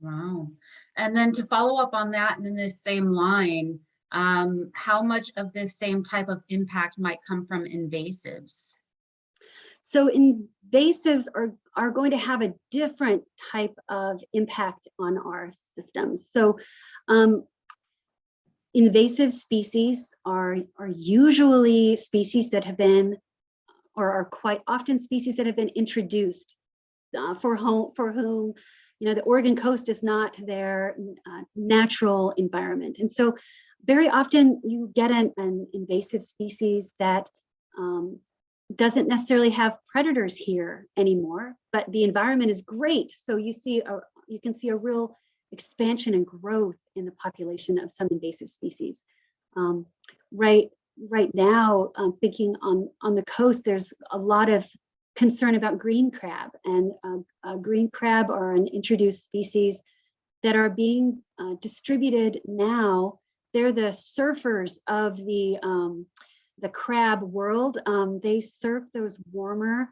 Wow. And then to follow up on that, and in this same line, how much of this same type of impact might come from invasives? So invasives are going to have a different type of impact on our systems. So invasive species are usually species that have been, or are quite often species that have been introduced for whom the Oregon coast is not their natural environment. And so very often you get an invasive species that doesn't necessarily have predators here anymore, but the environment is great. So you can see a real expansion and growth in the population of some invasive species. Right now, thinking on the coast, there's a lot of concern about green crab, and green crab are an introduced species that are being distributed now. They're the surfers of the crab world. They surf those warmer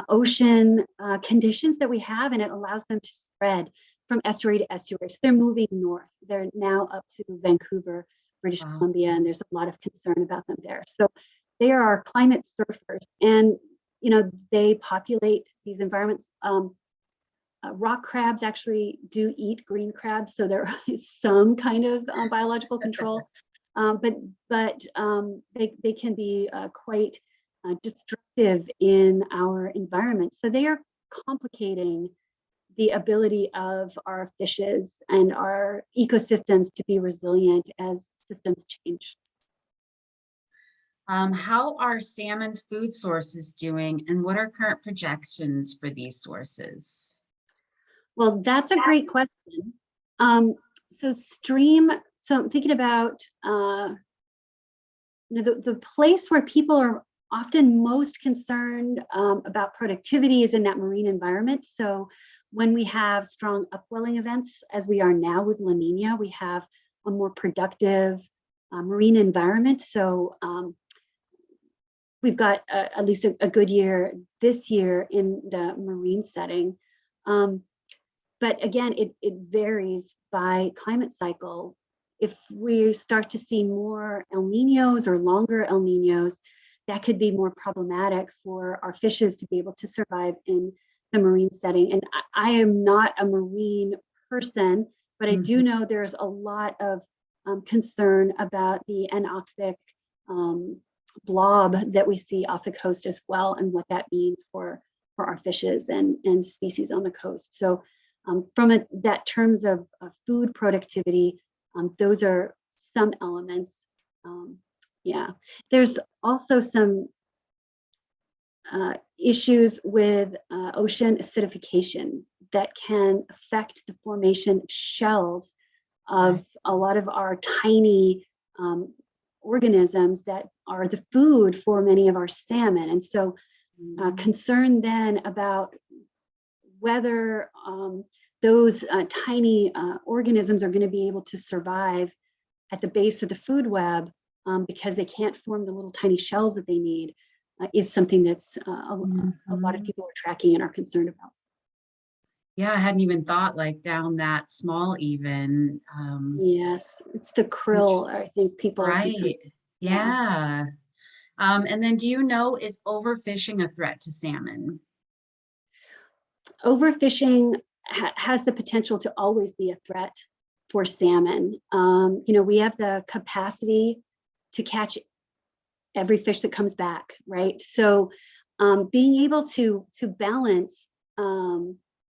ocean conditions that we have, and it allows them to spread from estuary to estuary. So they're moving north. They're now up to Vancouver, British Columbia, and there's a lot of concern about them there. So they are our climate surfers, and they populate these environments. rock crabs actually do eat green crabs, so there is some kind of biological control, but they can be quite destructive in our environment. So they are complicating the ability of our fishes and our ecosystems to be resilient as systems change. How are salmon's food sources doing, and what are current projections for these sources? Well, that's a great question. So I'm thinking about the place where people are often most concerned about productivity is in that marine environment. So when we have strong upwelling events, as we are now with La Nina, we have a more productive marine environment. So we've got at least a good year this year in the marine setting. But again, it varies by climate cycle. If we start to see more El Niños or longer El Niños, that could be more problematic for our fishes to be able to survive in the marine setting. And I am not a marine person, but I do know there's a lot of concern about the anoxic blob that we see off the coast as well, and what that means for our fishes and species on the coast. So from that terms of food productivity, those are some elements. Yeah, there's also some issues with ocean acidification that can affect the formation shells of a lot of our tiny organisms that are the food for many of our salmon. And so concern then about whether those tiny organisms are going to be able to survive at the base of the food web because they can't form the little tiny shells that they need is something that's a lot of people are tracking and are concerned about. Yeah, I hadn't even thought like down that small even. Yes, it's the krill, I think people are concerned. Right. Yeah. And then do you know, is overfishing a threat to salmon? Overfishing has the potential to always be a threat for salmon. We have the capacity to catch every fish that comes back, right? So being able to balance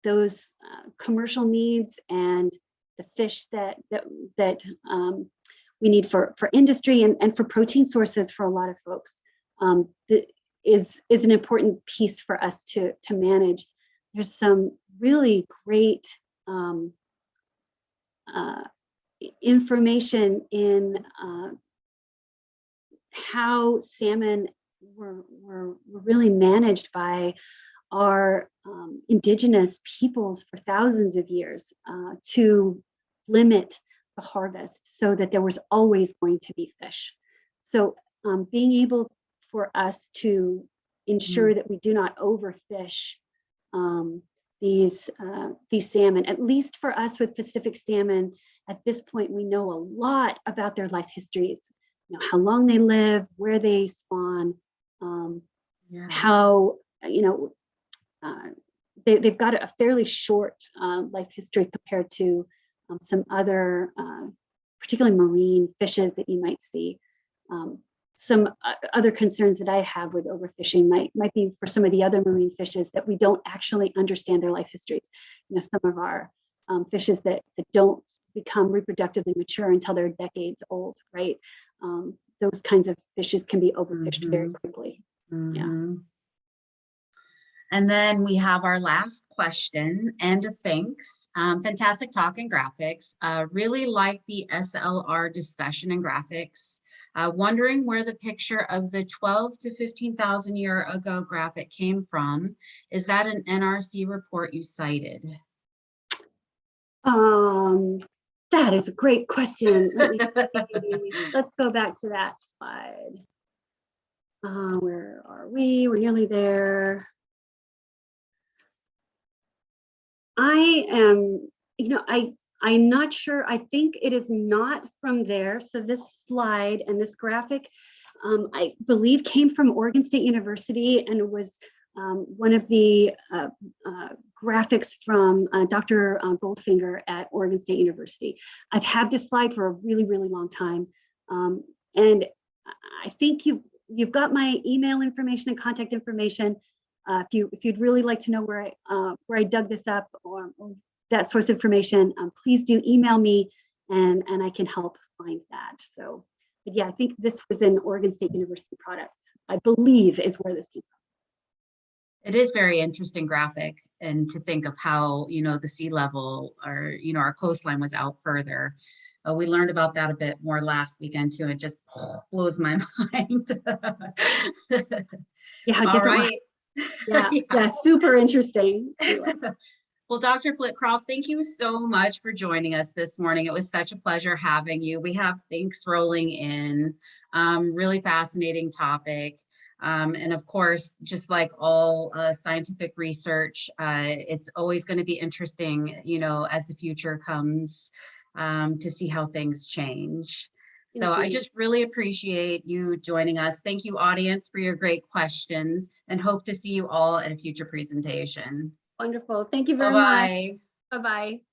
those commercial needs and the fish that we need for industry and for protein sources for a lot of folks is an important piece for us to manage. There's some really great information in how salmon were really managed by our indigenous peoples for thousands of years to limit the harvest so that there was always going to be fish. So being able for us to ensure that we do not overfish these salmon, at least for us with Pacific salmon, at this point, we know a lot about their life histories, how long they live, where they spawn, how, they've got a fairly short life history compared to some other, particularly marine fishes that you might see. Some other concerns that I have with overfishing might be for some of the other marine fishes that we don't actually understand their life histories. Some of our fishes that don't become reproductively mature until they're decades old, right? Those kinds of fishes can be overfished very quickly. Yeah. And then we have our last question and a thanks. Fantastic talk and graphics. Really like the SLR discussion and graphics. Wondering where the picture of the 12 to 15,000 year ago graphic came from. Is that an NRC report you cited? That is a great question. Let me see. Let's go back to that slide. Where are we? We're nearly there. I am, I'm not sure. I think it is not from there. So this slide and this graphic, I believe came from Oregon State University and was one of the graphics from Dr. Goldfinger at Oregon State University. I've had this slide for a really, really long time. And I think you've got my email information and contact information. If you'd really like to know where I dug this up or that source of information, please do email me and I can help find that. So, but yeah, I think this was an Oregon State University product, I believe is where this came from. It is very interesting graphic, and to think of how, the sea level or, our coastline was out further. We learned about that a bit more last weekend too. It just blows my mind. Yeah, how All different. right. Yeah, super interesting. Anyway. Well, Dr. Flitcroft, thank you so much for joining us this morning. It was such a pleasure having you. We have thanks rolling in, really fascinating topic. And of course, just like all scientific research, it's always going to be interesting, as the future comes, to see how things change. So I just really appreciate you joining us. Thank you, audience, for your great questions, and hope to see you all at a future presentation. Wonderful. Thank you very much. Bye-bye. Bye-bye.